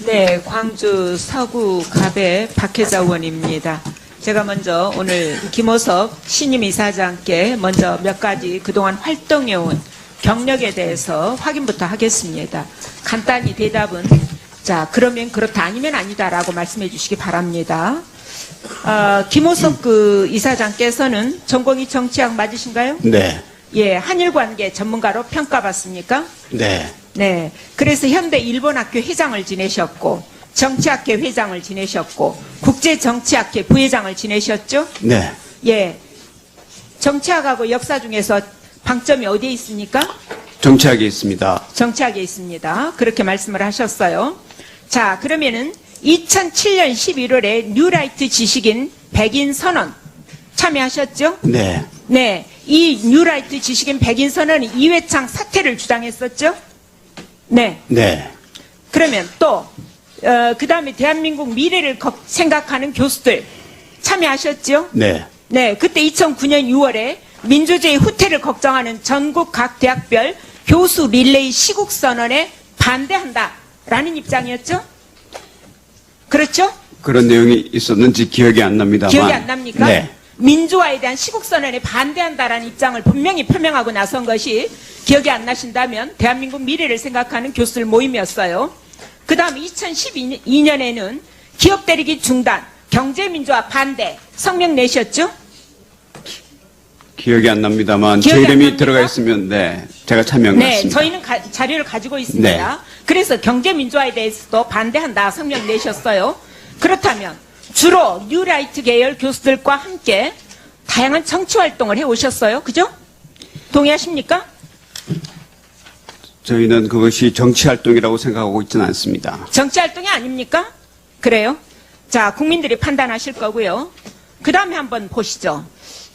네, 광주 서구 갑의 박혜자 의원입니다. 제가 먼저 오늘 김호섭 신임 이사장께 먼저 몇 가지 그동안 활동해온 경력에 대해서 확인부터 하겠습니다. 간단히 대답은 자 그러면 그렇다 아니면 아니다라고 말씀해 주시기 바랍니다. 김호섭 그 이사장께서는 전공이 정치학 맞으신가요? 네. 예, 한일관계 전문가로 평가받습니까? 네. 네. 그래서 현대 일본학교 회장을 지내셨고, 정치학회 회장을 지내셨고, 국제정치학회 부회장을 지내셨죠? 네. 예. 정치학하고 역사 중에서 방점이 어디에 있습니까? 정치학에 있습니다. 정치학에 있습니다. 그렇게 말씀을 하셨어요. 자, 그러면은 2007년 11월에 뉴라이트 지식인 백인 선언 참여하셨죠? 네. 네. 이 뉴라이트 지식인 백인 선언이 이회창 사퇴를 주장했었죠? 네. 네. 그러면 또, 그 다음에 대한민국 미래를 생각하는 교수들 참여하셨죠? 네. 네. 그때 2009년 6월에 민주주의 후퇴를 걱정하는 전국 각 대학별 교수 릴레이 시국 선언에 반대한다라는 입장이었죠? 그렇죠? 그런 내용이 있었는지 기억이 안 납니다만. 기억이 안 납니까? 네. 민주화에 대한 시국선언에 반대한다라는 입장을 분명히 표명하고 나선 것이 기억이 안 나신다면 대한민국 미래를 생각하는 교수들 모임이었어요. 그 다음 2012년에는 기업 대리기 중단, 경제민주화 반대 성명 내셨죠? 기억이 안 납니다만 기억이 제 안 이름이 납니까? 들어가 있으면 네. 제가 참여한 것 네, 같습니다. 저희는 자료를 가지고 있습니다. 네. 그래서 경제민주화에 대해서도 반대한다 성명 내셨어요. 그렇다면 주로 뉴라이트 계열 교수들과 함께 다양한 정치활동을 해오셨어요. 그죠? 동의하십니까? 저희는 그것이 정치활동이라고 생각하고 있지는 않습니다. 정치활동이 아닙니까? 그래요? 자, 국민들이 판단하실 거고요. 그 다음에 한번 보시죠.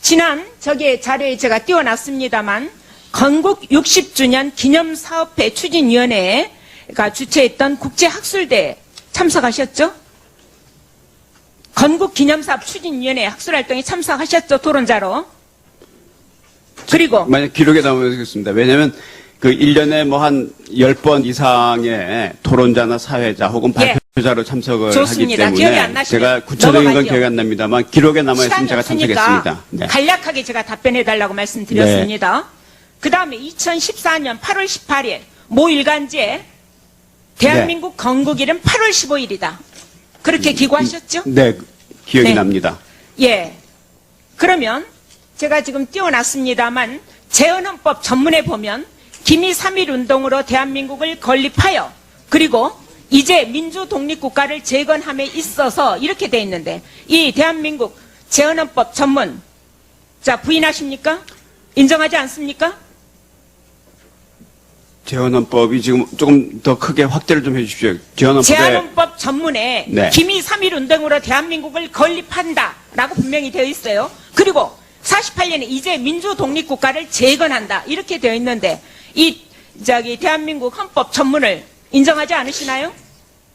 지난 자료에 제가 띄워놨습니다만 건국 60주년 기념사업회 추진위원회가 주최했던 국제학술대에 참석하셨죠? 건국기념사업 추진위원회 학술활동에 참석하셨죠? 토론자로. 그리고 만약 기록에 남아있겠습니다. 왜냐하면 그 1년에 뭐 한 10번 이상의 토론자나 사회자 혹은 예. 발표자로 참석을 좋습니다. 하기 기억이 안 때문에 나시면 제가 구체적인 건 넘어가죠. 기억이 안 납니다만 기록에 남아있으면 시간이 제가 없으니까 참석했습니다. 네. 간략하게 제가 답변해달라고 말씀드렸습니다. 그 다음에 2014년 8월 18일 모 일간지에 대한민국 건국일은 8월 15일이다. 그렇게 기고하셨죠? 네, 기억이 네. 납니다. 예. 그러면 제가 지금 띄워놨습니다만 재헌헌법 전문에 보면 기미 3.1 운동으로 대한민국을 건립하여 그리고 이제 민주독립국가를 재건함에 있어서 이렇게 돼 있는데 이 대한민국 재헌헌법 전문 자 부인하십니까? 인정하지 않습니까? 재헌헌법이 지금 조금 더 크게 확대를 좀 해주십시오. 재헌헌법에 재헌헌법 전문에 네. 기미 3.1 운동으로 대한민국을 건립한다라고 분명히 되어 있어요. 그리고 48년에 이제 민주독립국가를 재건한다 이렇게 되어 있는데 이 대한민국 헌법 전문을 인정하지 않으시나요?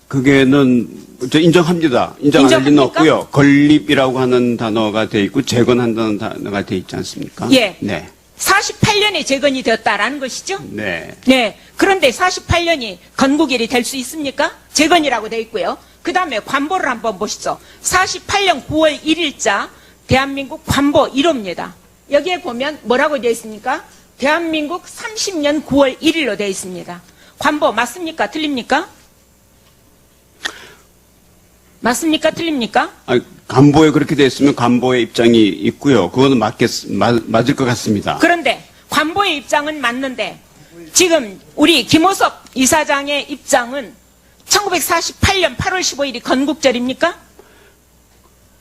그게는 저 인정합니다. 인정할 리는 인정합니까? 없고요. 건립이라고 하는 단어가 돼 있고 재건한다는 단어가 돼 있지 않습니까? 예. 네. 48년에 재건이 되었다라는 것이죠. 네. 네. 그런데 48년이 건국일이 될 수 있습니까? 재건이라고 되어 있고요. 그 다음에 관보를 한번 보시죠. 48년 9월 1일자 대한민국 관보 1호입니다. 여기에 보면 뭐라고 되어 있습니까? 대한민국 30년 9월 1일로 되어 있습니다. 관보 맞습니까? 틀립니까? 맞습니까? 틀립니까? 간보에 그렇게 돼 있으면 간보의 입장이 있고요. 그거는 맞을 것 같습니다. 그런데 관보의 입장은 맞는데 지금 우리 김호섭 이사장의 입장은 1948년 8월 15일이 건국절입니까?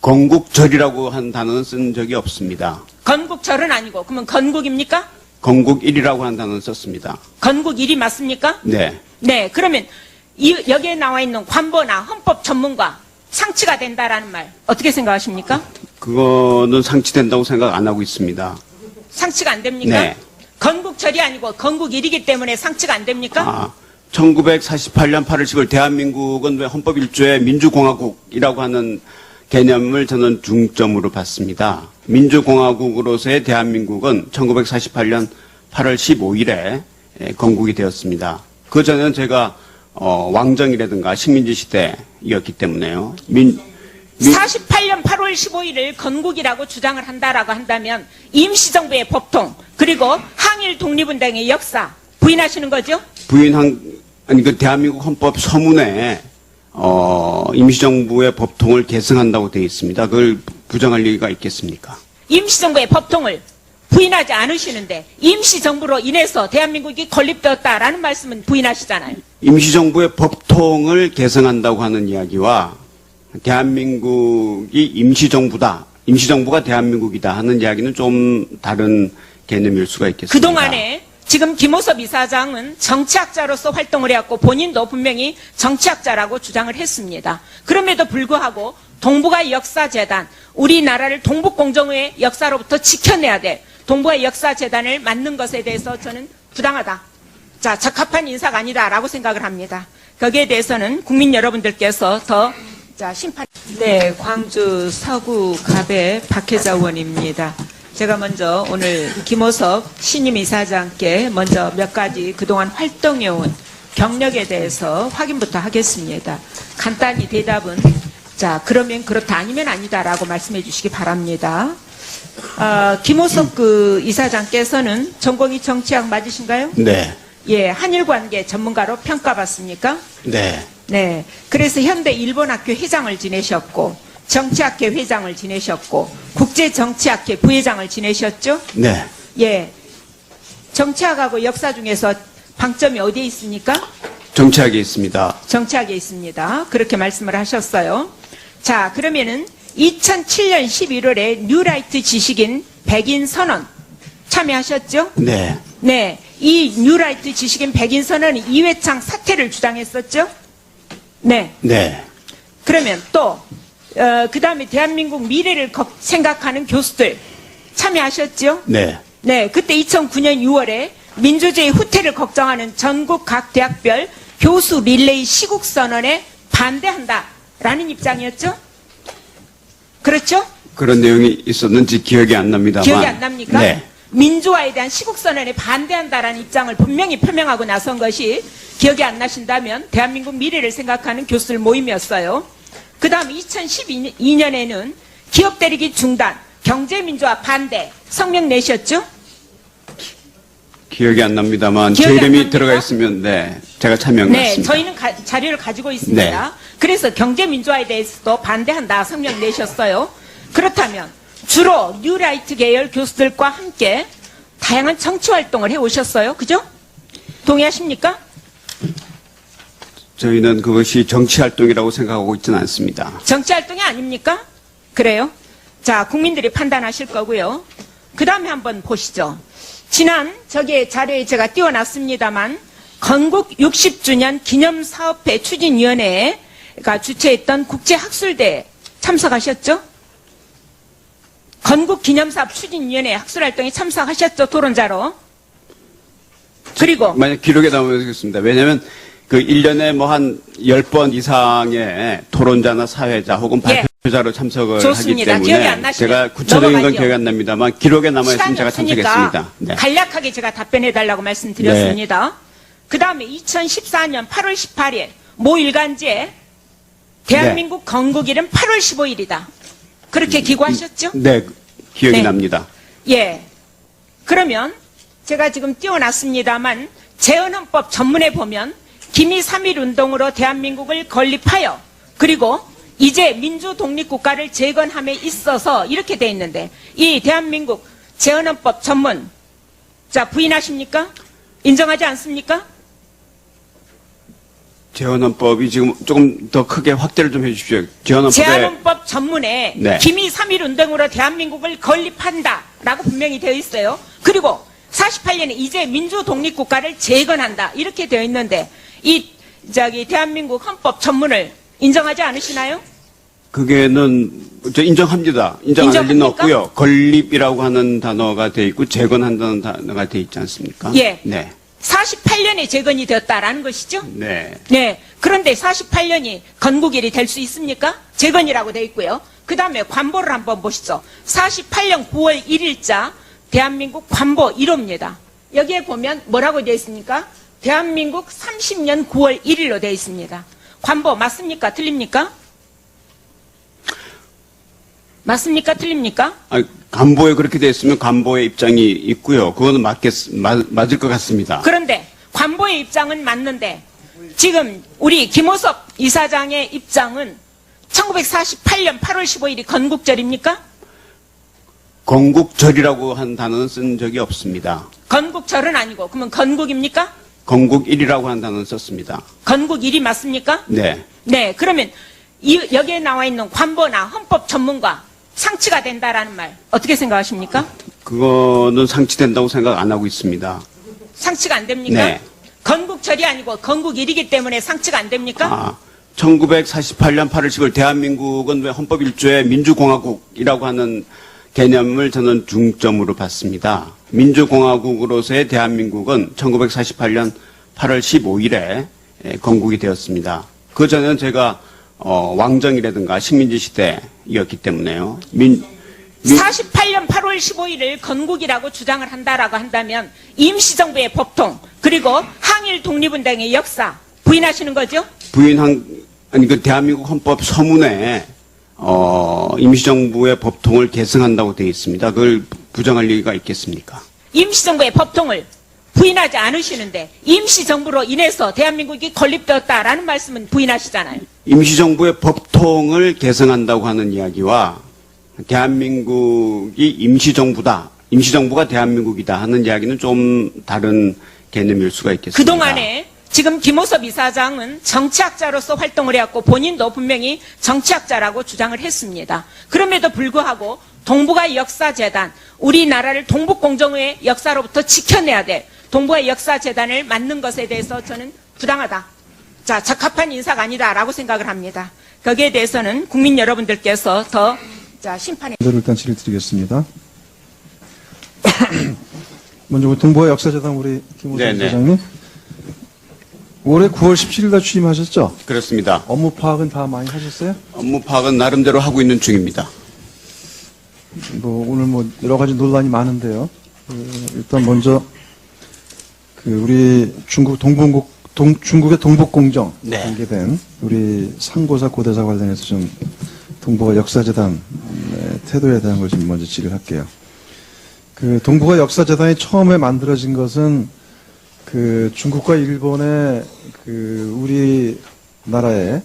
건국절이라고 한 단어는 쓴 적이 없습니다. 건국절은 아니고 그러면 건국입니까? 건국일이라고 한 단어는 썼습니다. 건국일이 맞습니까? 네. 네. 그러면 여기에 나와 있는 관보나 헌법 전문가 상치가 된다라는 말 어떻게 생각하십니까? 그거는 상치된다고 생각 안 하고 있습니다. 상치가 안 됩니까? 네. 건국절이 아니고 건국일이기 때문에 상치가 안 됩니까? 1948년 8월 10일 대한민국은 왜 헌법 1조에 민주공화국이라고 하는 개념을 저는 중점으로 봤습니다. 민주공화국으로서의 대한민국은 1948년 8월 15일에 건국이 되었습니다. 그 전에는 제가 왕정이라든가 식민지 시대였기 때문에요. 48년 8월 15일을 건국이라고 주장을 한다라고 한다면 임시정부의 법통 그리고 항일 독립운동의 역사 부인하시는 거죠? 아니 그 대한민국 헌법 서문에 임시정부의 법통을 계승한다고 되어 있습니다. 그걸 부정할 리가 있겠습니까? 임시정부의 법통을 부인하지 않으시는데 임시정부로 인해서 대한민국이 건립되었다라는 말씀은 부인하시잖아요. 임시정부의 법통을 계승한다고 하는 이야기와 대한민국이 임시정부가 대한민국이다 하는 이야기는 좀 다른 개념일 수가 있겠습니다. 그동안에 지금 김호섭 이사장은 정치학자로서 활동을 해왔고 본인도 분명히 정치학자라고 주장을 했습니다. 그럼에도 불구하고 동북아 역사재단, 우리나라를 동북공정의 역사로부터 지켜내야 될 동북아 역사재단을 만든 것에 대해서 저는 부당하다. 자, 적합한 인사가 아니다라고 생각을 합니다. 거기에 대해서는 국민 여러분들께서 더 심판. 네, 광주 서구 갑의 박혜자 의원입니다. 제가 먼저 오늘 김호섭 신임 이사장께 먼저 몇 가지 그동안 활동해온 경력에 대해서 확인부터 하겠습니다. 간단히 대답은 그러면 그렇다 아니면 아니다라고 말씀해 주시기 바랍니다. 김호섭 그 이사장께서는 전공이 정치학 맞으신가요? 네. 예, 한일관계 전문가로 평가받습니까? 네. 네. 그래서 현대 일본학교 회장을 지내셨고 정치학회 회장을 지내셨고 국제정치학회 부회장을 지내셨죠? 네. 예. 정치학하고 역사 중에서 방점이 어디에 있습니까? 정치학에 있습니다. 정치학에 있습니다. 그렇게 말씀을 하셨어요. 자, 그러면은 2007년 11월에 뉴라이트 지식인 백인 선언 참여하셨죠? 네. 네. 이 뉴라이트 지식인 백인 선언은 이회창 사퇴를 주장했었죠? 네. 네. 그러면 또 그 다음에 대한민국 미래를 생각하는 교수들 참여하셨죠? 네. 네, 그때 2009년 6월에 민주주의 후퇴를 걱정하는 전국 각 대학별 교수 릴레이 시국선언에 반대한다라는 입장이었죠? 그렇죠? 그런 내용이 있었는지 기억이 안 납니다만. 기억이 안 납니까? 네. 민주화에 대한 시국선언에 반대한다라는 입장을 분명히 표명하고 나선 것이 기억이 안 나신다면 대한민국 미래를 생각하는 교수들 모임이었어요. 그 다음 2012년에는 기업 대리기 중단, 경제민주화 반대 성명 내셨죠? 기억이 안 납니다만 제 기억이 안 이름이 납니까? 들어가 있으면 네, 제가 참여한 것 네, 같습니다. 저희는 자료를 가지고 있습니다. 네. 그래서 경제민주화에 대해서도 반대한다 성명 내셨어요. 그렇다면 주로 뉴라이트 계열 교수들과 함께 다양한 정치활동을 해오셨어요. 그죠? 동의하십니까? 저희는 그것이 정치활동이라고 생각하고 있지는 않습니다. 정치활동이 아닙니까? 그래요? 자, 국민들이 판단하실 거고요. 그 다음에 한번 보시죠. 지난 저기 자료에 제가 띄워놨습니다만 건국 60주년 기념사업회 추진위원회가 주최했던 국제학술대에 참석하셨죠? 건국 기념사업 추진위원회 학술활동에 참석하셨죠? 토론자로. 그리고 만약 기록에 남아있겠습니다. 왜냐하면 그 1년에 뭐 한 10번 이상의 토론자나 사회자 혹은 예. 발표자로 참석을 좋습니다. 하기 기억이 안 때문에 나시면 제가 구체적인 건 넘어가죠. 기억이 안 납니다만 기록에 남아있으면 시간이 제가 없으니까 참석했습니다. 네. 간략하게 제가 답변해달라고 말씀드렸습니다. 그 다음에 2014년 8월 18일 모 일간지에 대한민국 건국일은 8월 15일이다. 그렇게 기고하셨죠? 네, 기억이 네. 납니다. 예. 그러면 제가 지금 띄워놨습니다만 재헌헌법 전문에 보면 기미 3.1 운동으로 대한민국을 건립하여 그리고 이제 민주 독립국가를 재건함에 있어서 이렇게 돼 있는데 이 대한민국 재헌헌법 전문 부인하십니까? 인정하지 않습니까? 재헌헌법이 지금 조금 더 크게 확대를 좀 해주십시오. 재헌헌법에 재헌헌법 전문에 네. 기미 3.1 운동으로 대한민국을 건립한다라고 분명히 되어 있어요. 그리고 48년에 이제 민주 독립국가를 재건한다 이렇게 되어 있는데 이 대한민국 헌법 전문을 인정하지 않으시나요? 그게는 저 인정합니다. 인정 안 할 리는 인정합니까? 없고요. 건립이라고 하는 단어가 돼 있고 재건한다는 단어가 돼 있지 않습니까? 예. 네. 48년에 재건이 되었다라는 것이죠. 네. 네. 그런데 48년이 건국일이 될 수 있습니까? 재건이라고 되어 있고요. 그 다음에 관보를 한번 보시죠. 48년 9월 1일자 대한민국 관보 1호입니다. 여기에 보면 뭐라고 되어 있습니까? 대한민국 30년 9월 1일로 되어 있습니다. 관보 맞습니까? 틀립니까? 맞습니까? 틀립니까? 간보에 그렇게 돼 있으면 간보의 입장이 있고요. 그거는 맞을 것 같습니다. 그런데 관보의 입장은 맞는데 지금 우리 김호섭 이사장의 입장은 1948년 8월 15일이 건국절입니까? 건국절이라고 한 단어는 쓴 적이 없습니다. 건국절은 아니고 그러면 건국입니까? 건국일이라고 한 단어는 썼습니다. 건국일이 맞습니까? 네. 네, 그러면 여기에 나와 있는 관보나 헌법 전문가 상치가 된다라는 말 어떻게 생각하십니까? 그거는 상치된다고 생각 안 하고 있습니다. 상치가 안 됩니까? 네. 건국절이 아니고 건국일이기 때문에 상치가 안 됩니까? 1948년 8월 10일 대한민국은 왜 헌법 1조에 민주공화국이라고 하는 개념을 저는 중점으로 봤습니다. 민주공화국으로서의 대한민국은 1948년 8월 15일에 건국이 되었습니다. 그 전에는 제가 왕정이라든가 식민지 시대였기 때문에요. 48년 8월 15일을 건국이라고 주장을 한다라고 한다면 임시정부의 법통 그리고 항일 독립운동의 역사 부인하시는 거죠? 그 대한민국 헌법 서문에 임시정부의 법통을 계승한다고 되어 있습니다. 그걸 부정할 리가 있겠습니까? 임시정부의 법통을 부인하지 않으시는데 임시정부로 인해서 대한민국이 건립되었다라는 말씀은 부인하시잖아요. 임시정부의 법통을 계승한다고 하는 이야기와 대한민국이 임시정부다, 임시정부가 대한민국이다 하는 이야기는 좀 다른 개념일 수가 있겠습니다. 그동안에 지금 김호섭 이사장은 정치학자로서 활동을 해왔고 본인도 분명히 정치학자라고 주장을 했습니다. 그럼에도 불구하고 동북아 역사재단, 우리나라를 동북공정의 역사로부터 지켜내야 될 동북아 역사재단을 만든 것에 대해서 저는 부당하다. 자, 적합한 인사가 아니다라고 생각을 합니다. 거기에 대해서는 국민 여러분들께서 더 심판해. 일단 질의 드리겠습니다. 먼저 우리 동북아 역사재단 우리 김호섭 이사장님. 올해 9월 17일 날 취임하셨죠? 그렇습니다. 업무 파악은 다 많이 하셨어요? 업무 파악은 나름대로 하고 있는 중입니다. 오늘 여러 가지 논란이 많은데요. 일단 먼저 우리 중국의 동북공정 네. 관계된 우리 상고사 고대사 관련해서 좀 동북아 역사재단 태도에 대한 걸 좀 먼저 질의할게요. 동북아 역사재단이 처음에 만들어진 것은 중국과 일본의 우리나라의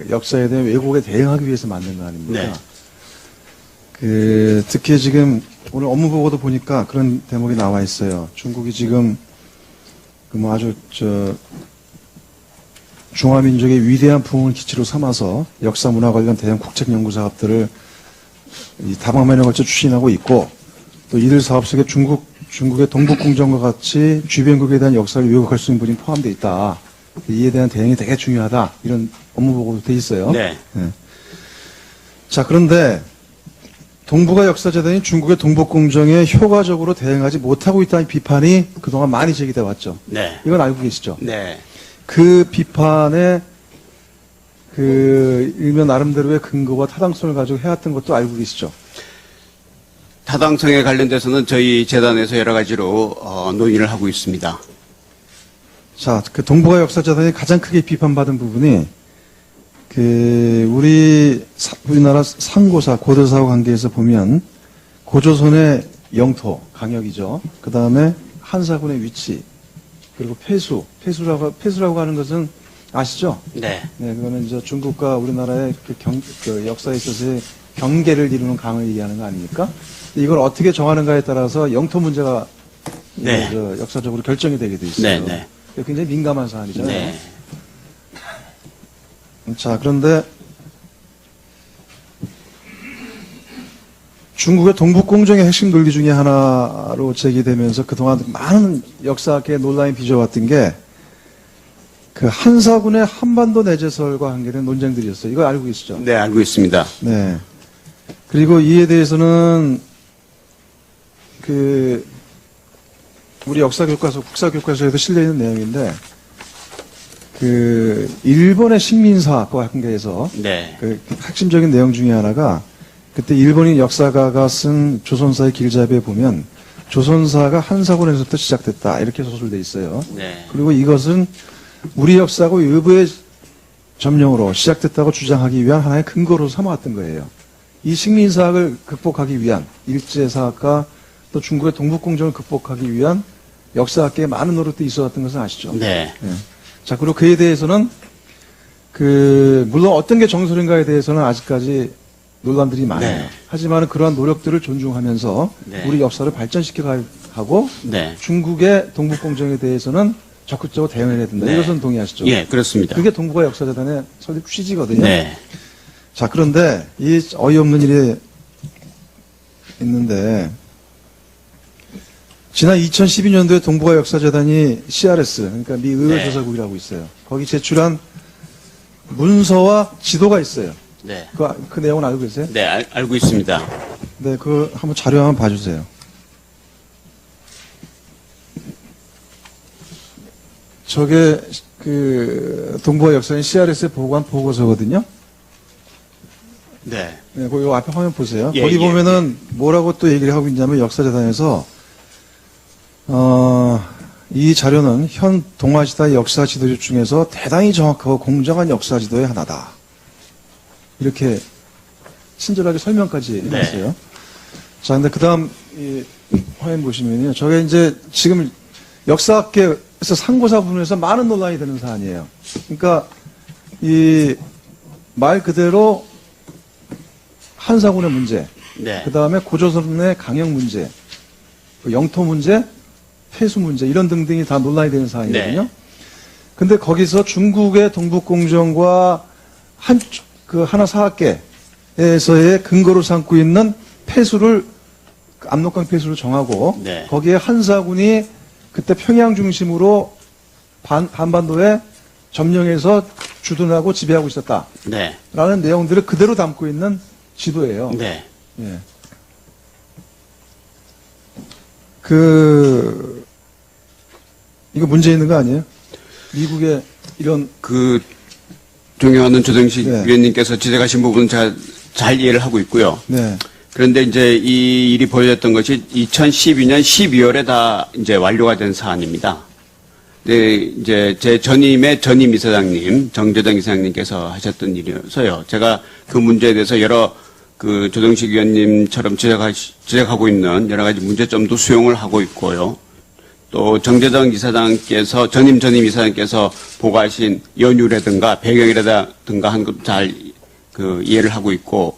역사에 대한 왜곡에 대응하기 위해서 만든 거 아닙니까? 네. 특히 지금 오늘 업무 보고도 보니까 그런 대목이 나와 있어요. 중국이 지금 아주 중화민족의 위대한 부흥을 기치로 삼아서 역사 문화 관련 대형 국책 연구 사업들을 다방면에 걸쳐 추진하고 있고 또 이들 사업 속에 중국의 동북공정과 같이 주변국에 대한 역사를 왜곡할 수 있는 분이 포함되어 있다. 이에 대한 대응이 되게 중요하다. 이런 업무 보고도 돼 있어요. 네. 네. 자, 그런데 동북아 역사재단이 중국의 동북공정에 효과적으로 대응하지 못하고 있다는 비판이 그동안 많이 제기돼 왔죠. 네. 이건 알고 계시죠? 네. 그 비판에 일면 나름대로의 근거와 타당성을 가지고 해왔던 것도 알고 계시죠? 타당성에 관련돼서는 저희 재단에서 여러 가지로 논의를 하고 있습니다. 자, 동북아 역사재단이 가장 크게 비판받은 부분이 우리나라 상고사 고대사와 관계에서 보면 고조선의 영토 강역이죠. 그 다음에 한사군의 위치 그리고 폐수라고 하는 것은 아시죠? 네. 네, 그거는 이제 중국과 우리나라의 역사에 있어서의 경계를 이루는 강을 얘기하는 거 아닙니까? 이걸 어떻게 정하는가에 따라서 영토 문제가 네. 역사적으로 결정이 되게 돼 있어요. 네. 굉장히 민감한 사안이잖아요. 네. 자, 그런데 중국의 동북공정의 핵심 논리 중에 하나로 제기되면서 그동안 많은 역사계 논란이 빚어왔던 게 한사군의 한반도 내재설과 관계된 논쟁들이었어요. 이거 알고 계시죠? 네, 알고 있습니다. 네. 그리고 이에 대해서는 우리 역사교과서, 국사교과서에도 실려있는 내용인데 일본의 식민사과 관계에서 네. 핵심적인 내용 중에 하나가 그때 일본인 역사가가 쓴 조선사의 길잡이에 보면 조선사가 한사군에서부터 시작됐다. 이렇게 소설돼 있어요. 네. 그리고 이것은 우리 역사하고 외부의 점령으로 시작됐다고 주장하기 위한 하나의 근거로 삼아왔던 거예요. 이 식민사학을 극복하기 위한 일제사학과 또 중국의 동북공정을 극복하기 위한 역사학계에 많은 노력도 있었던 것은 아시죠? 네. 예. 자, 그리고 그에 대해서는 물론 어떤 게 정설인가에 대해서는 아직까지 논란들이 많아요. 네. 하지만 그러한 노력들을 존중하면서 네. 우리 역사를 발전시켜 가고 네. 중국의 동북공정에 대해서는 적극적으로 대응해야 된다. 네. 이것은 동의하시죠? 예, 그렇습니다. 그게 동북아 역사재단의 설립 취지거든요. 네. 자, 그런데 이 어이없는 일이 있는데 지난 2012년도에 동북아 역사재단이 CRS, 그러니까 미 의회조사국이라고 있어요. 거기 제출한 문서와 지도가 있어요. 네. 그 내용은 알고 계세요? 네, 알고 있습니다. 네, 그 한번 자료 한번 봐주세요. 저게 동북아 역사인 CRS에 보고한 보고서거든요. 네. 네, 그 앞에 화면 보세요. 예, 거기 예, 보면은 뭐라고 또 얘기를 하고 있냐면 역사재단에서 이 자료는 현 동아시아 역사 지도집 중에서 대단히 정확하고 공정한 역사 지도의 하나다. 이렇게 친절하게 설명까지 네. 했어요. 자, 근데 그 다음 이 화면 보시면요. 저게 이제 지금 역사학계에서 상고사 부분에서 많은 논란이 되는 사안이에요. 그러니까 이 말 그대로 한사군의 문제, 네. 그 다음에 고조선의 강영 문제, 그 영토 문제, 폐수 문제 이런 등등이 다 논란이 되는 사안이거든요. 네. 근데 거기서 중국의 동북공정과 하나 사학계에서의 근거로 삼고 있는 폐수를 압록강 폐수를 정하고 네. 거기에 한사군이 그때 평양 중심으로 한반도에 점령해서 주둔하고 지배하고 있었다라는 네. 내용들을 그대로 담고 있는 지도예요. 네. 예. 이거 문제 있는 거 아니에요? 미국의 이런 존경하는 조정식 네. 위원님께서 지적하신 부분은 잘 이해를 하고 있고요. 네. 그런데 이제 이 일이 벌어졌던 것이 2012년 12월에 다 이제 완료가 된 사안입니다. 네, 이제 제 전임의 전임 이사장님, 정재정 이사장님께서 하셨던 일이어서요. 제가 그 문제에 대해서 여러 조정식 위원님처럼 지적하고 있는 여러 가지 문제점도 수용을 하고 있고요. 또 정재정 이사장께서 전임 이사장께서 보고하신 연유라든가 배경이라든가 한 것 잘 이해를 하고 있고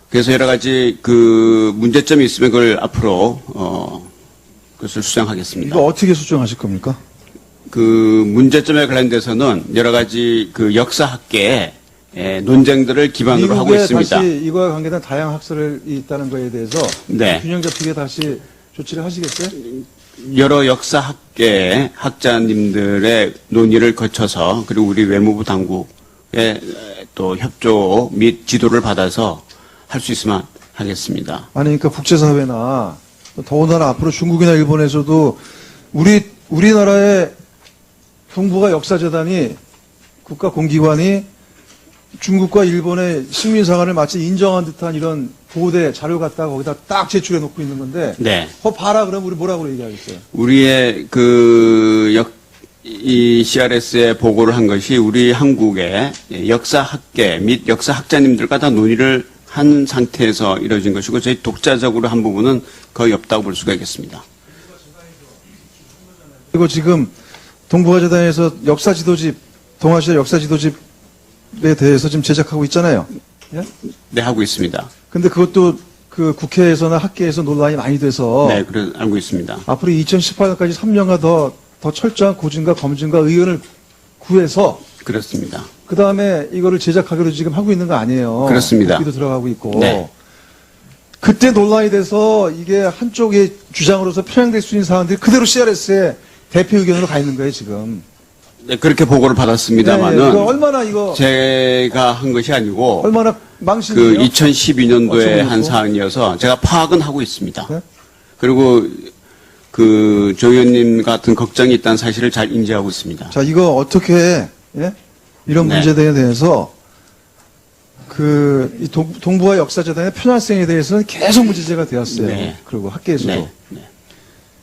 그래서 여러 가지 문제점이 있으면 그걸 앞으로 그것을 수정하겠습니다. 이거 어떻게 수정하실 겁니까? 문제점에 관련돼서는 여러 가지 역사학계의 논쟁들을 기반으로 하고 미국에 있습니다. 다시 이거와 관계된 다양한 학설이 있다는 거에 대해서 네. 균형 잡히게 다시 조치를 하시겠어요? 여러 역사학계 학자님들의 논의를 거쳐서 그리고 우리 외무부 당국의 또 협조 및 지도를 받아서 할 수 있으면 하겠습니다. 아니, 그러니까 국제사회나 더군다나 앞으로 중국이나 일본에서도 우리나라의 동북아 역사재단이 국가공기관이 중국과 일본의 식민사관을 마치 인정한 듯한 이런 보고대 자료 갖다가 거기다 딱 제출해 놓고 있는 건데, 네. 그거 봐라 그러면 우리 뭐라고 얘기하겠어요? 우리의 이 CRS에 보고를 한 것이 우리 한국의 역사학계 및 역사학자님들과 다 논의를 한 상태에서 이루어진 것이고 저희 독자적으로 한 부분은 거의 없다고 볼 수가 있겠습니다. 그리고 지금 동북아재단에서 동아시아 역사지도집에 대해서 지금 제작하고 있잖아요. 예? 네, 하고 있습니다. 근데 그것도 국회에서나 학계에서 논란이 많이 돼서 네, 알고 있습니다. 앞으로 2018년까지 3년간 더 철저한 고증과 검증과 의견을 구해서 그렇습니다. 그 다음에 이거를 제작하기로 지금 하고 있는 거 아니에요. 그렇습니다. 국비도 들어가고 있고. 네. 그때 논란이 돼서 이게 한쪽의 주장으로서 편향될 수 있는 사안들이 그대로 CRS의 대표 의견으로 가 있는 거예요, 지금. 네, 그렇게 보고를 받았습니다만은 네, 이거 얼마나 제가 한 것이 아니고 얼마나 망신이에요? 2012년도에 한 어쩌고 사안이어서 제가 파악은 하고 있습니다. 네? 그리고 조 의원님 같은 걱정이 있다는 사실을 잘 인지하고 있습니다. 자, 이거 어떻게 해? 예? 이런 네. 문제에 대해서 이 동북아 역사재단의 편향성에 대해서는 계속 문제제가 되었어요. 네. 그리고 학계에서도. 네. 네.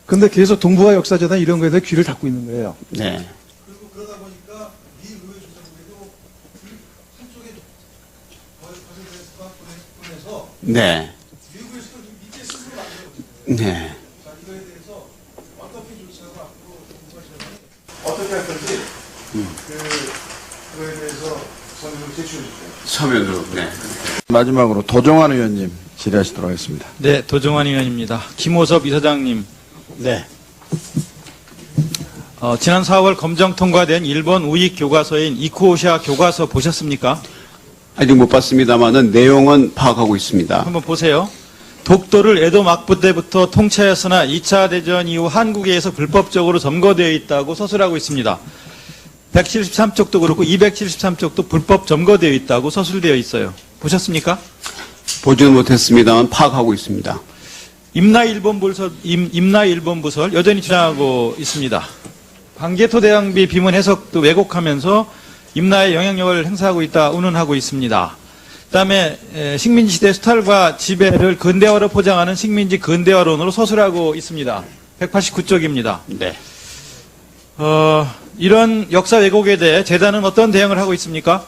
근데 계속 동북아 역사재단 이런 거에 대해 귀를 닫고 있는 거예요. 네. 그리고 그러다 보니까 미 의회 조사국에도 한쪽에 보내서 네. 미국에서도 밑에 스스로 만들고 있어요. 네. 자, 이거에 대해서 어떻게 조치하고 앞으로 어떻게 할 건지 그거에 대해서 서면을 제출해 주세요. 서면으로. 네. 마지막으로 도종환 의원님 질의하시도록 하겠습니다. 네, 도종환 의원입니다. 김호섭 이사장님, 네. 지난 4월 검정 통과된 일본 우익 교과서인 이코오샤 교과서 보셨습니까? 아직 못 봤습니다만은 내용은 파악하고 있습니다. 한번 보세요. 독도를 에도 막부 때부터 통치하였으나 2차 대전 이후 한국에서 불법적으로 점거되어 있다고 서술하고 있습니다. 173쪽도 그렇고 273쪽도 불법 점거되어 있다고 서술되어 있어요. 보셨습니까? 보지는 못했습니다만 파악하고 있습니다. 임나 일본 부설 여전히 주장하고 있습니다. 반개토 대왕비 비문 해석도 왜곡하면서 임나의 영향력을 행사하고 있다 운운하고 있습니다. 그다음에 식민지 시대 수탈과 지배를 근대화로 포장하는 식민지 근대화론으로 서술하고 있습니다. 189쪽입니다. 네. 이런 역사 왜곡에 대해 재단은 어떤 대응을 하고 있습니까?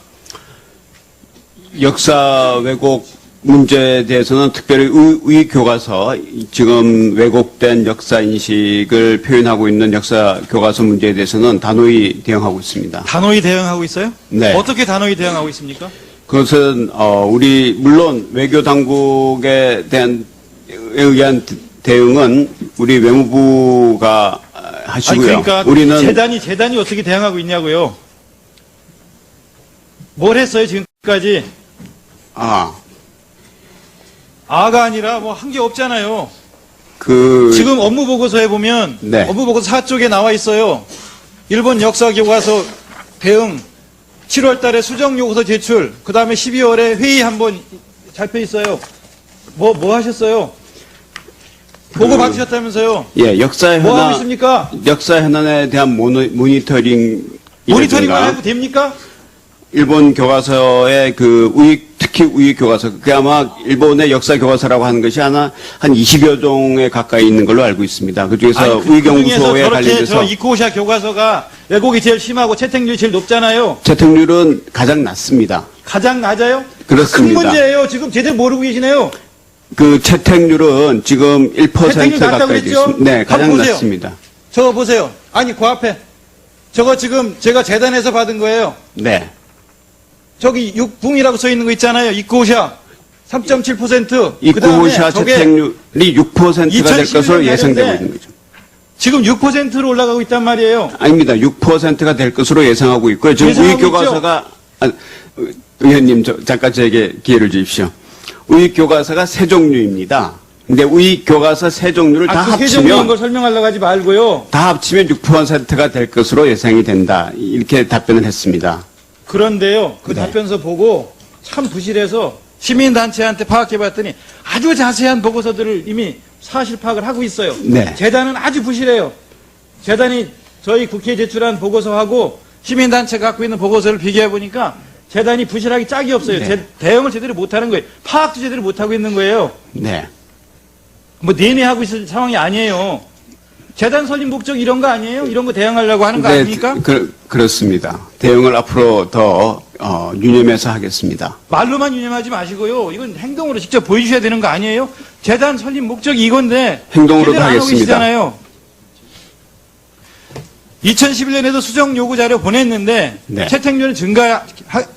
역사 왜곡 문제에 대해서는 특별히 우익 교과서, 지금 왜곡된 역사 인식을 표현하고 있는 역사 교과서 문제에 대해서는 단호히 대응하고 있습니다. 단호히 대응하고 있어요? 네. 어떻게 단호히 대응하고 있습니까? 그것은 우리 물론 외교 당국에 의한 대응은 우리 외무부가 하시고요. 아니, 그러니까 우리는 재단이 어떻게 대응하고 있냐고요? 뭘 했어요 지금까지? 아가 아니라 뭐 한 게 없잖아요. 지금 업무 보고서에 보면 네. 업무 보고서 4쪽에 나와 있어요. 일본 역사 교과서 대응 7월 달에 수정 요구서 제출, 그다음에 12월에 회의 한번 잡혀 있어요. 뭐 하셨어요? 보고 받으셨다면서요? 예, 역사 뭐 하고 현안, 있습니까? 역사 현안에 대한 모니터링 모니터링만 해도 됩니까? 일본 교과서의 특히 우익 교과서, 그게 아마 일본의 역사 교과서라고 하는 것이 한 20여 종에 가까이 있는 걸로 알고 있습니다. 그 중에서 우익연구소에 관련돼서 저 이코오샤 교과서가 왜곡이 제일 심하고 채택률이 제일 높잖아요. 채택률은 가장 낮습니다. 가장 낮아요? 그렇습니다. 큰 문제예요. 지금 제대로 모르고 계시네요. 그 채택률은 지금 1% 채택률 낮다고 가까이 그랬죠? 되겠습니다. 네, 가장 한번 보세요. 낮습니다. 저거 보세요. 아니 그 앞에 저거 지금 제가 재단에서 받은 거예요. 네. 저기 육붕이라고 써 있는 거 있잖아요. 이코오샤 3.7%. 이코오샤 채택률이 6%가 될 것으로 2011년 예상되고 있는 거죠. 지금 6%로 올라가고 있단 말이에요. 아닙니다. 6%가 될 것으로 예상하고 있고요. 지금 예상하고 우익 교과서가 의원님 잠깐 저에게 기회를 주십시오. 우익 교과서가 세 종류입니다. 근데 우익 교과서 세 종류를 다 그 세종류인 합치면 걸 설명하려고 하지 말고요. 다 합치면 6%가 될 것으로 예상이 된다. 이렇게 답변을 했습니다. 그런데요, 그 네. 답변서 보고 참 부실해서 시민단체한테 파악해봤더니 아주 자세한 보고서들을 이미 사실 파악을 하고 있어요. 네. 재단은 아주 부실해요. 재단이 저희 국회에 제출한 보고서하고 시민단체가 갖고 있는 보고서를 비교해보니까 재단이 부실하기 짝이 없어요. 네. 대응을 제대로 못하는 거예요. 파악도 제대로 못하고 있는 거예요. 네. 뭐 내내 하고 있을 상황이 아니에요. 재단 설립 목적 이런 거 아니에요? 이런 거 대응하려고 하는 거 네, 아닙니까? 그렇습니다. 대응을 앞으로 더 유념해서 하겠습니다. 말로만 유념하지 마시고요. 이건 행동으로 직접 보여주셔야 되는 거 아니에요? 재단 설립 목적이 이건데 행동으로도 제대로 안 하고 하겠습니다. 계시잖아요. 2011년에도 수정 요구 자료 보냈는데 네. 채택률은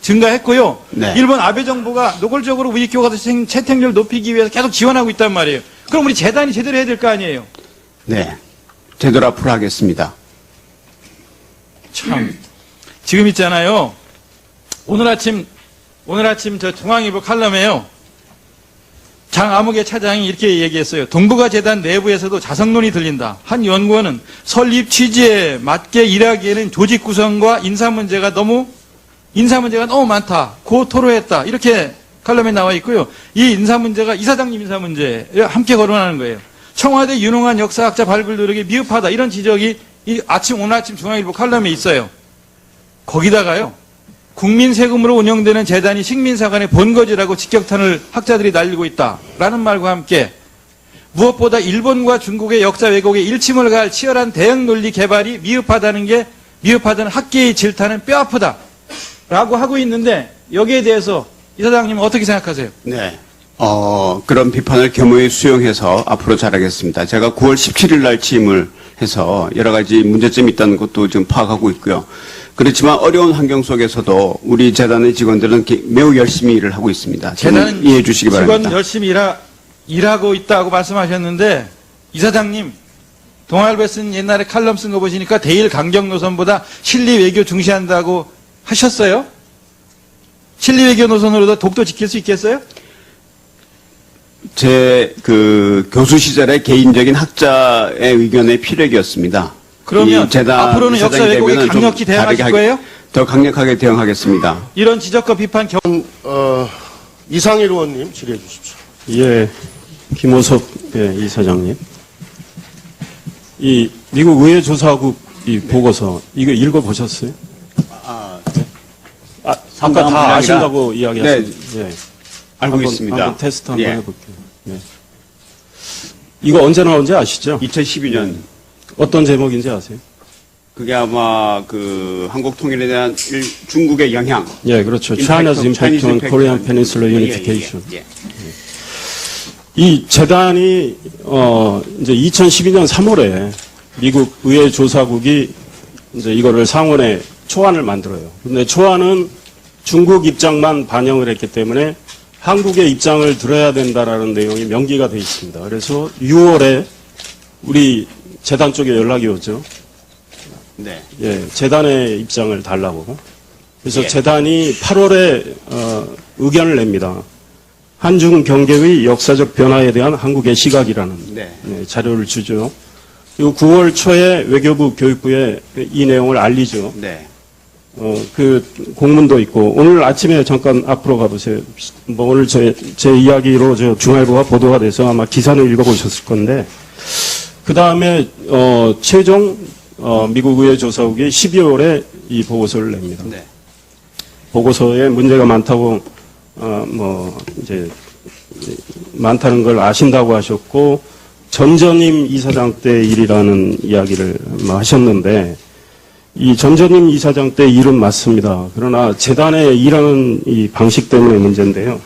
증가했고요. 네. 일본 아베 정부가 노골적으로 우익 교과서 채택률 높이기 위해서 계속 지원하고 있단 말이에요. 그럼 우리 재단이 제대로 해야 될 거 아니에요? 네. 제대로 앞으로 하겠습니다. 참 지금 있잖아요. 오늘 아침 저 중앙일보 칼럼에요. 장아무개 차장이 이렇게 얘기했어요. 동북아 재단 내부에서도 자성론이 들린다. 한 연구원은 설립 취지에 맞게 일하기에는 조직 구성과 인사 문제가 너무 많다. 고 토로했다. 이렇게 칼럼에 나와 있고요. 이 인사 문제가 이사장님 인사 문제를 함께 거론하는 거예요. 청와대 유능한 역사학자 발굴 노력이 미흡하다. 이런 지적이 오늘 아침 중앙일보 칼럼에 있어요. 거기다가요. 국민 세금으로 운영되는 재단이 식민사관의 본거지라고 직격탄을 학자들이 날리고 있다라는 말과 함께 무엇보다 일본과 중국의 역사 왜곡에 일침을 가할 치열한 대응 논리 개발이 미흡하다는 학계의 질타는 뼈아프다. 라고 하고 있는데 여기에 대해서 이사장님은 어떻게 생각하세요? 네. 그런 비판을 겸허히 수용해서 앞으로 잘하겠습니다. 제가 9월 17일 날 취임을 해서 여러 가지 문제점이 있다는 것도 지금 파악하고 있고요. 그렇지만 어려운 환경 속에서도 우리 재단의 직원들은 매우 열심히 일을 하고 있습니다. 재단은 이해해 주시기 바랍니다. 직원 열심히 일하고 있다고 말씀하셨는데 이사장님 동아일보에 쓴 옛날에 칼럼 쓴 거 보시니까 대일 강경 노선보다 실리 외교 중시한다고 하셨어요? 실리 외교 노선으로도 독도 지킬 수 있겠어요? 제 교수 시절의 개인적인 학자의 의견의 피력이었습니다. 그러면 이 재단 앞으로는 역사 이사장이 왜곡에 되면은 좀 강력히 대응하실 다르게 거예요? 더 강력하게 대응하겠습니다. 이런 지적과 비판 이상일 의원님 질의해 주십시오. 예, 김호섭 이사장님. 이 미국 의회조사국 이 보고서 이거 읽어보셨어요? 아까 상당한 다 분량이라- 아신다고 이야기하셨는데 예. 알고 한번, 있습니다. 한번 테스트 한번 예. 해볼게요. 예. 이거 언제 나온지 아시죠? 2012년 어떤 제목인지 아세요? 그게 아마 한국 통일에 대한 중국의 영향. 예, 그렇죠. Impact China's of impact Chinese on impact Korean on- Peninsula 예, Unification. 예, 예, 예. 이 재단이 이제 2012년 3월에 미국 의회 조사국이 이제 이거를 상원에 초안을 만들어요. 근데 초안은 중국 입장만 반영을 했기 때문에 한국의 입장을 들어야 된다라는 내용이 명기가 되어 있습니다. 그래서 6월에 우리 재단 쪽에 연락이 오죠. 네. 예, 재단의 입장을 달라고. 그래서 예. 재단이 8월에 의견을 냅니다. 한중 경계의 역사적 변화에 대한 한국의 시각이라는 네. 자료를 주죠. 그리고 9월 초에 외교부 교육부에 이 내용을 알리죠. 네. 그 공문도 있고 오늘 아침에 잠깐 앞으로 가보세요. 뭐 오늘 제 이야기로 저 중앙일보가 보도가 돼서 아마 기사는 읽어보셨을 건데 그 다음에 최종 미국 의회 조사국이 12월에 이 보고서를 냅니다. 네. 보고서에 문제가 많다고 이제 많다는 걸 아신다고 하셨고 전전임 이사장 때 일이라는 이야기를 하셨는데 이 전전임 이사장 때 일은 맞습니다. 그러나 재단의 일하는 이 방식 때문에 문제인데요.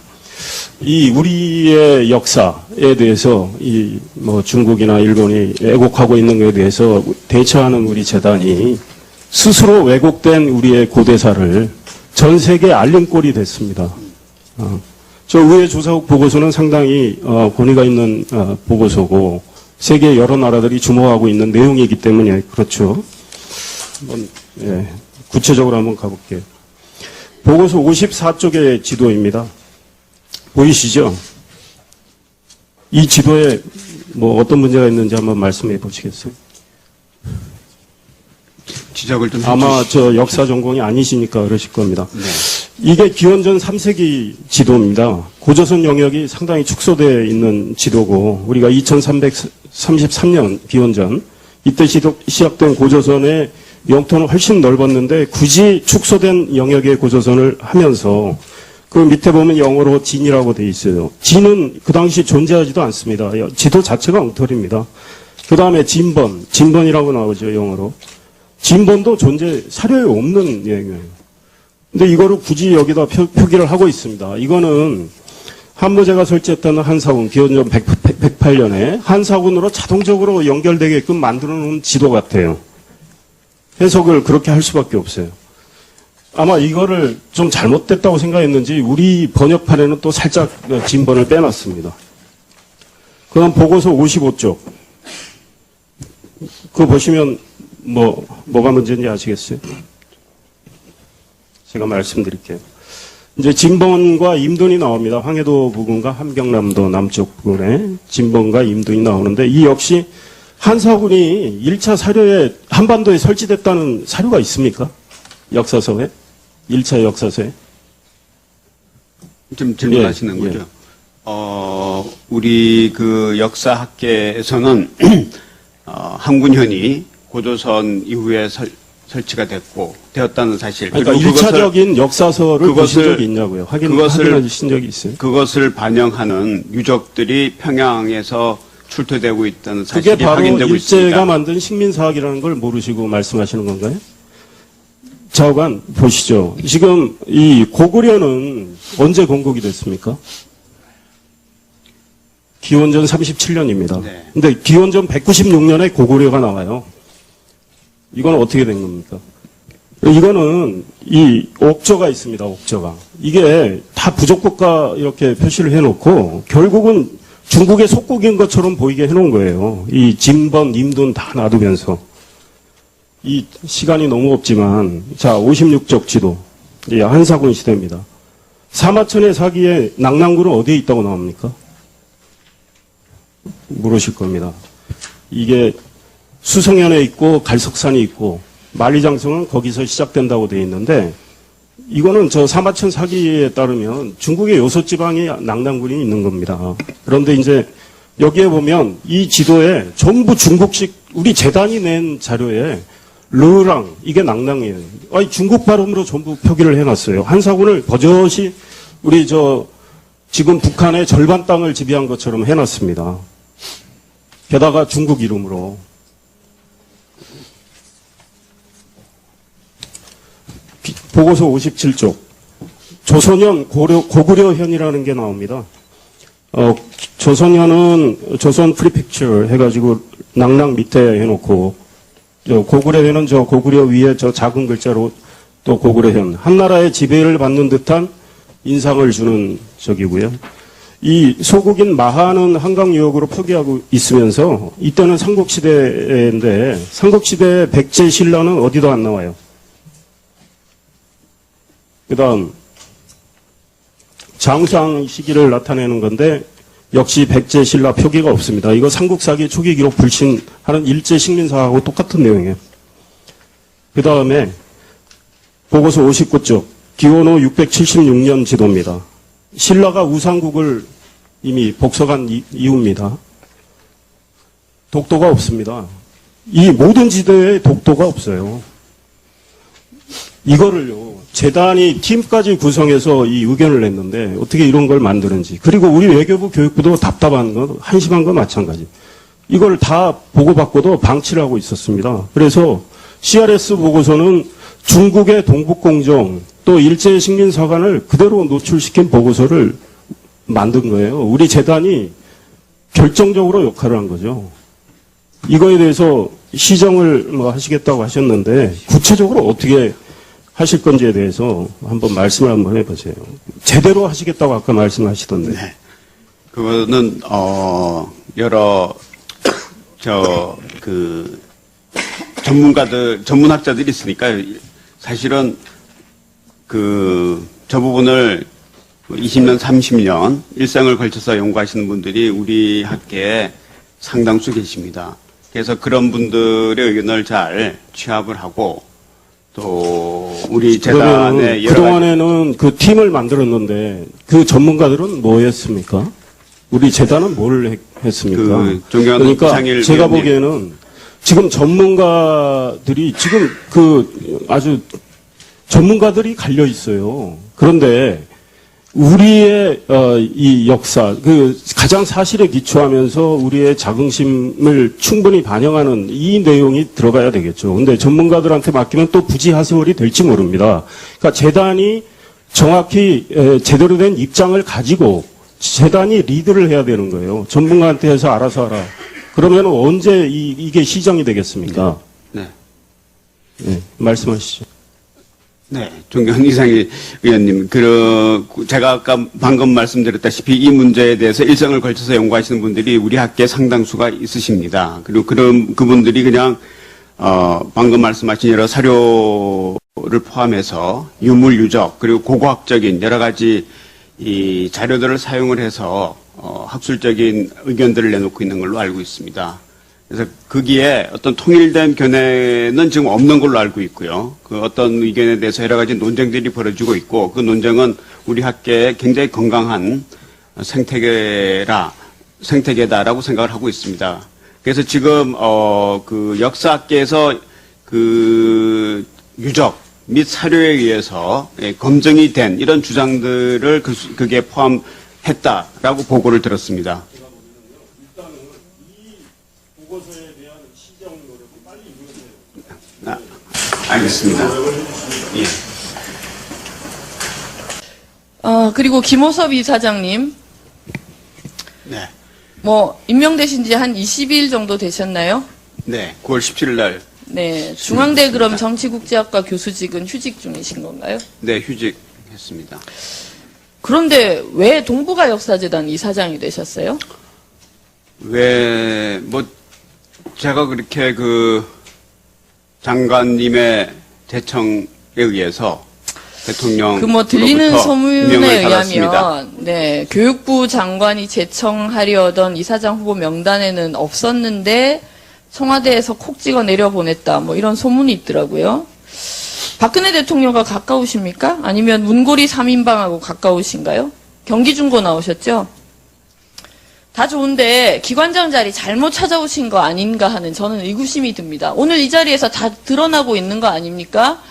이 우리의 역사에 대해서 이 중국이나 일본이 왜곡하고 있는 것에 대해서 대처하는 우리 재단이 스스로 왜곡된 우리의 고대사를 전 세계에 알림꼴이 됐습니다. 저 의회 조사국 보고서는 상당히 권위가 있는 보고서고 세계 여러 나라들이 주목하고 있는 내용이기 때문에 그렇죠. 한번 구체적으로 한번 가볼게요. 보고서 54쪽의 지도입니다. 보이시죠? 이 지도에 어떤 문제가 있는지 한번 말씀해 보시겠어요? 지적을 좀 아마 해주시죠. 저 역사 전공이 아니시니까 그러실 겁니다. 네. 이게 기원전 3세기 지도입니다. 고조선 영역이 상당히 축소되어 있는 지도고 우리가 2333년 기원전 이때 시작된 고조선의 영토는 훨씬 넓었는데 굳이 축소된 영역의 고조선을 하면서 그 밑에 보면 영어로 진이라고 돼 있어요. 진은 그 당시 존재하지도 않습니다. 지도 자체가 엉터리입니다. 그 다음에 진번이라고 나오죠, 영어로. 진번도 사료에 없는 여행이에요. 근데 이거를 굳이 여기다 표기를 하고 있습니다. 이거는 한무제가 설치했다는 한사군, 기원전 108년에 한사군으로 자동적으로 연결되게끔 만들어 놓은 지도 같아요. 해석을 그렇게 할 수밖에 없어요. 아마 이거를 좀 잘못됐다고 생각했는지 우리 번역판에는 또 살짝 진번을 빼놨습니다. 그럼 보고서 55쪽. 그거 보시면 뭐가 문제인지 아시겠어요? 제가 말씀드릴게요. 이제 진번과 임둔이 나옵니다. 황해도 부근과 함경남도 남쪽 부근에 진번과 임둔이 나오는데 이 역시 한사군이 1차 사료에 한반도에 설치됐다는 사료가 있습니까? 역사서에? 1차 역사서에? 좀 질문하시는 예, 거죠. 우리 역사학계에서는 항군현이 고조선 이후에 설치가 되었다는 사실. 그러니까 그리고 1차적인 역사서를 보신 적이 있냐고요? 확인하신 적이 있어요? 그것을 반영하는 유적들이 평양에서 출토되고 있다는 그게 사실이 바로 확인되고 일제가 있습니다. 만든 식민사학이라는 걸 모르시고 말씀하시는 건가요? 좌우간 보시죠. 지금 이 고구려는 언제 건국이 됐습니까? 기원전 37년입니다. 네. 근데 기원전 196년에 고구려가 나와요. 이건 어떻게 된 겁니까? 이거는 이 옥저가 있습니다. 옥저가. 이게 다 부족국가 이렇게 표시를 해놓고 결국은 중국의 속국인 것처럼 보이게 해놓은 거예요. 이 진번, 임돈 다 놔두면서. 이 시간이 너무 없지만 자 56쪽 지도. 이 한사군 시대입니다. 사마천의 사기에 낙랑군은 어디에 있다고 나옵니까? 물으실 겁니다. 이게 수성현에 있고 갈석산이 있고 만리장성은 거기서 시작된다고 되어 있는데 이거는 저 사마천 사기에 따르면 중국의 요소지방에 낙랑군이 있는 겁니다. 그런데 이제 여기에 보면 이 지도에 전부 중국식 우리 재단이 낸 자료에 르랑 이게 낙랑이에요. 아니 중국 발음으로 전부 표기를 해놨어요. 한사군을 버젓이 우리 저 지금 북한의 절반 땅을 지배한 것처럼 해놨습니다. 게다가 중국 이름으로. 보고서 57쪽. 조선현 고구려현이라는 게 나옵니다. 조선현은 조선 프리펙처 해가지고 낙랑 밑에 해놓고 고구려현은 저 고구려 위에 저 작은 글자로 또 고구려현. 한나라의 지배를 받는 듯한 인상을 주는 적이고요. 이 소국인 마하는 한강 유역으로 표기하고 있으면서 이때는 삼국시대인데 삼국시대 백제 신라는 어디도 안 나와요. 그 다음 장수왕 시기를 나타내는 건데 역시 백제 신라 표기가 없습니다. 이거 삼국사기 초기 기록 불신하는 일제 식민사하고 똑같은 내용이에요. 그 다음에 보고서 59쪽 기원후 676년 지도입니다. 신라가 우상국을 이미 복속한 이후입니다. 독도가 없습니다. 이 모든 지도에 독도가 없어요. 이거를요, 재단이 팀까지 구성해서 이 의견을 냈는데 어떻게 이런 걸 만드는지. 그리고 우리 외교부 교육부도 답답한 거, 한심한 거 마찬가지. 이걸 다 보고받고도 방치를 하고 있었습니다. 그래서 CRS 보고서는 중국의 동북공정 또 일제 식민사관을 그대로 노출시킨 보고서를 만든 거예요. 우리 재단이 결정적으로 역할을 한 거죠. 이거에 대해서 시정을 뭐 하시겠다고 하셨는데 구체적으로 어떻게 하실 건지에 대해서 한번 말씀을 한번 해보세요. 제대로 하시겠다고 아까 말씀하시던데. 네. 그거는 여러 전문학자들이 있으니까 사실은 저 부분을 20년, 30년 일생을 걸쳐서 연구하시는 분들이 우리 학계에 상당수 계십니다. 그래서 그런 분들의 의견을 잘 취합을 하고 또 우리 재단의 여러 그동안에는 그 팀을 만들었는데 그 전문가들은 뭐 했습니까? 우리 재단은 뭘 했습니까? 존경하는 그러니까 이상일 제가 위원님. 보기에는 지금 전문가들이 지금 아주 전문가들이 갈려 있어요. 그런데 우리의 이 역사, 가장 사실에 기초하면서 우리의 자긍심을 충분히 반영하는 이 내용이 들어가야 되겠죠. 근데 전문가들한테 맡기면 또 부지하세월이 될지 모릅니다. 그러니까 재단이 정확히 제대로 된 입장을 가지고 재단이 리드를 해야 되는 거예요. 전문가한테 해서 알아서 하라. 그러면 언제 이게 시정이 되겠습니까? 네. 네, 말씀하시죠. 네, 존경하는 이상일 의원님, 제가 아까 방금 말씀드렸다시피 이 문제에 대해서 일생을 걸쳐서 연구하시는 분들이 우리 학계에 상당수가 있으십니다. 그리고 그분들이 그냥, 방금 말씀하신 여러 사료를 포함해서 유물 유적, 그리고 고고학적인 여러 가지 이 자료들을 사용을 해서, 학술적인 의견들을 내놓고 있는 걸로 알고 있습니다. 그래서 거기에 어떤 통일된 견해는 지금 없는 걸로 알고 있고요. 그 어떤 의견에 대해서 여러 가지 논쟁들이 벌어지고 있고 그 논쟁은 우리 학계에 굉장히 건강한 생태계다라고 생각을 하고 있습니다. 그래서 지금 그 역사학계에서 그 유적 및 사료에 의해서 검증이 된 이런 주장들을 그게 포함했다라고 보고를 들었습니다. 알겠습니다. 예. 그리고 김호섭 이사장님, 네. 뭐, 임명되신 지 한 20일 정도 되셨나요? 네. 9월 17일 날, 네. 중앙대 그럼 정치국제학과 교수직은 휴직 중이신 건가요? 네, 휴직했습니다. 그런데 왜 동북아 역사재단 이사장이 되셨어요? 왜, 제가 그렇게 장관님의 제청에 의해서 대통령. 그 뭐 들리는 소문에 받았습니다. 의하면, 네. 교육부 장관이 제청하려던 이사장 후보 명단에는 없었는데, 청와대에서 콕 찍어 내려보냈다. 뭐 이런 소문이 있더라고요. 박근혜 대통령과 가까우십니까? 아니면 문고리 3인방하고 가까우신가요? 경기중고 나오셨죠? 다 좋은데 기관장 자리 잘못 찾아오신 거 아닌가 하는 저는 의구심이 듭니다. 오늘 이 자리에서 다 드러나고 있는 거 아닙니까?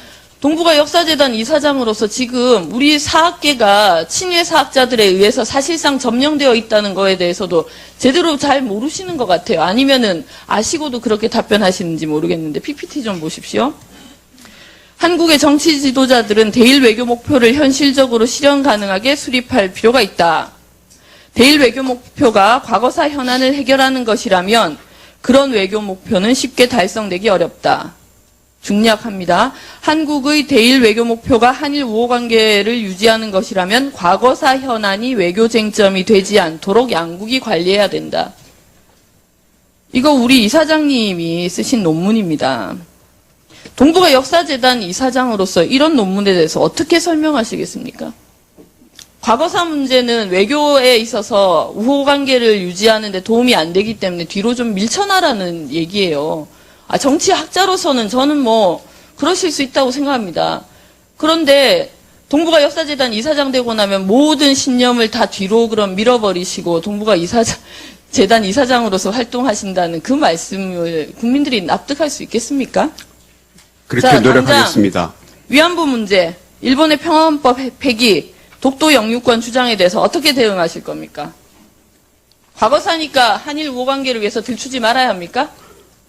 동북아 역사재단 이사장으로서 지금 우리 사학계가 친일 사학자들에 의해서 사실상 점령되어 있다는 거에 대해서도 제대로 잘 모르시는 것 같아요. 아니면은 아시고도 그렇게 답변하시는지 모르겠는데 PPT 좀 보십시오. 한국의 정치 지도자들은 대일 외교 목표를 현실적으로 실현 가능하게 수립할 필요가 있다. 대일 외교 목표가 과거사 현안을 해결하는 것이라면 그런 외교 목표는 쉽게 달성되기 어렵다. 중략합니다. 한국의 대일 외교 목표가 한일 우호 관계를 유지하는 것이라면 과거사 현안이 외교 쟁점이 되지 않도록 양국이 관리해야 된다. 이거 우리 이사장님이 쓰신 논문입니다. 동북아 역사재단 이사장으로서 이런 논문에 대해서 어떻게 설명하시겠습니까? 과거사 문제는 외교에 있어서 우호 관계를 유지하는 데 도움이 안 되기 때문에 뒤로 좀 밀쳐나라는 얘기예요. 정치학자로서는 저는 뭐 그러실 수 있다고 생각합니다. 그런데 동북아 역사재단 이사장 되고 나면 모든 신념을 다 뒤로 그럼 밀어버리시고 동북아 재단 이사장으로서 활동하신다는 그 말씀을 국민들이 납득할 수 있겠습니까? 그렇게 자, 노력하겠습니다. 위안부 문제, 일본의 평화헌법 폐기, 독도 영유권 주장에 대해서 어떻게 대응하실 겁니까? 과거사니까 한일 우호 관계를 위해서 들추지 말아야 합니까?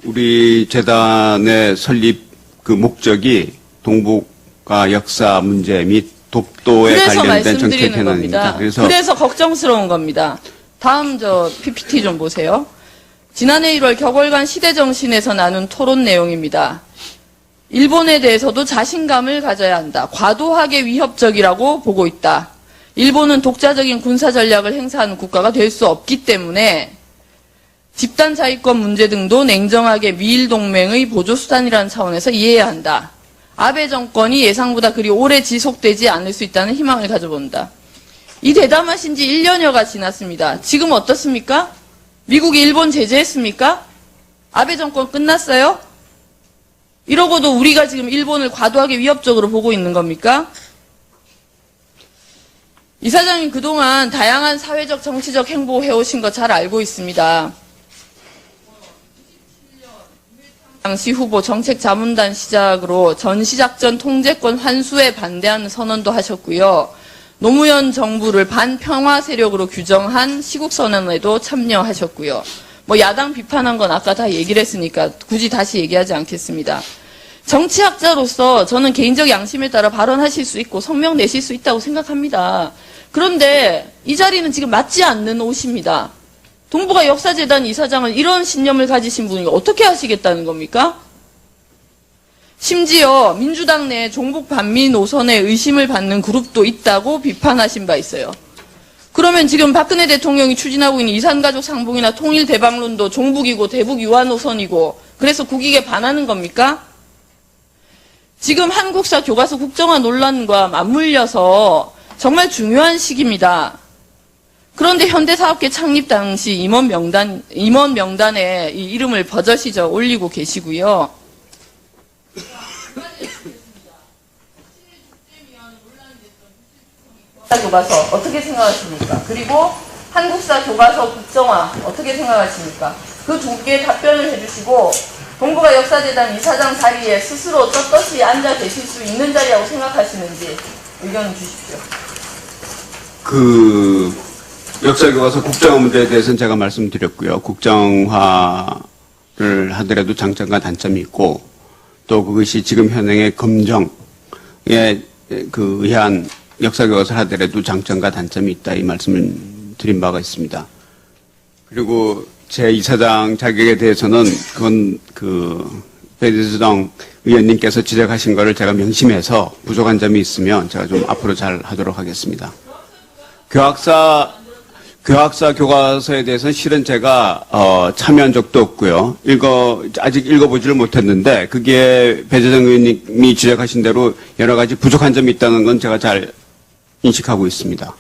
우리 재단의 설립 목적이 동북아 역사 문제 및 독도에 그래서 관련된 정책 말씀드리는 현안입니다. 겁니다. 그래서 걱정스러운 겁니다. 다음 PPT 좀 보세요. 지난해 1월 격월간 시대정신에서 나눈 토론 내용입니다. 일본에 대해서도 자신감을 가져야 한다. 과도하게 위협적이라고 보고 있다. 일본은 독자적인 군사 전략을 행사하는 국가가 될 수 없기 때문에 집단 자위권 문제 등도 냉정하게 미일 동맹의 보조수단이라는 차원에서 이해해야 한다. 아베 정권이 예상보다 그리 오래 지속되지 않을 수 있다는 희망을 가져본다. 이 대담하신 지 1년여가 지났습니다. 지금 어떻습니까? 미국이 일본 제재했습니까? 아베 정권 끝났어요? 이러고도 우리가 지금 일본을 과도하게 위협적으로 보고 있는 겁니까? 이사장님 그동안 다양한 사회적 정치적 행보 해오신 거 잘 알고 있습니다. 당시 후보 정책자문단 시작으로 전시작전 통제권 환수에 반대하는 선언도 하셨고요. 노무현 정부를 반평화 세력으로 규정한 시국선언에도 참여하셨고요. 뭐 야당 비판한 건 아까 다 얘기를 했으니까 굳이 다시 얘기하지 않겠습니다. 정치학자로서 저는 개인적 양심에 따라 발언하실 수 있고 성명 내실 수 있다고 생각합니다. 그런데 이 자리는 지금 맞지 않는 옷입니다. 동북아 역사재단 이사장을 이런 신념을 가지신 분이 어떻게 하시겠다는 겁니까? 심지어 민주당 내 종북 반미 노선에 의심을 받는 그룹도 있다고 비판하신 바 있어요. 그러면 지금 박근혜 대통령이 추진하고 있는 이산가족 상봉이나 통일 대박론도 종북이고 대북 유화 노선이고 그래서 국익에 반하는 겁니까? 지금 한국사 교과서 국정화 논란과 맞물려서 정말 중요한 시기입니다. 그런데 현대사업계 창립 당시 임원 명단에 이 이름을 버젓이 올리고 계시고요. 교과서 어떻게 생각하십니까? 그리고 한국사 교과서 국정화 어떻게 생각하십니까? 그 두 개의 답변을 해주시고 동북아 역사재단 이사장 자리에 스스로 떳떳이 앉아 계실 수 있는 자리라고 생각하시는지 의견을 주십시오. 역사교과서 국정화 문제에 대해서는 제가 말씀드렸고요. 국정화를 하더라도 장점과 단점이 있고 또 그것이 지금 현행의 검정에 의한 역사교과서를 하더라도 장점과 단점이 있다 이 말씀을 드린 바가 있습니다. 그리고 제 이사장 자격에 대해서는 그건 배재정 의원님께서 지적하신 것을 제가 명심해서 부족한 점이 있으면 제가 좀 앞으로 잘 하도록 하겠습니다. 교학사 교과서에 대해서는 실은 제가 참여한 적도 없고요. 아직 읽어보지를 못했는데 그게 배재정 의원님이 지적하신 대로 여러 가지 부족한 점이 있다는 건 제가 잘 인식하고 있습니다.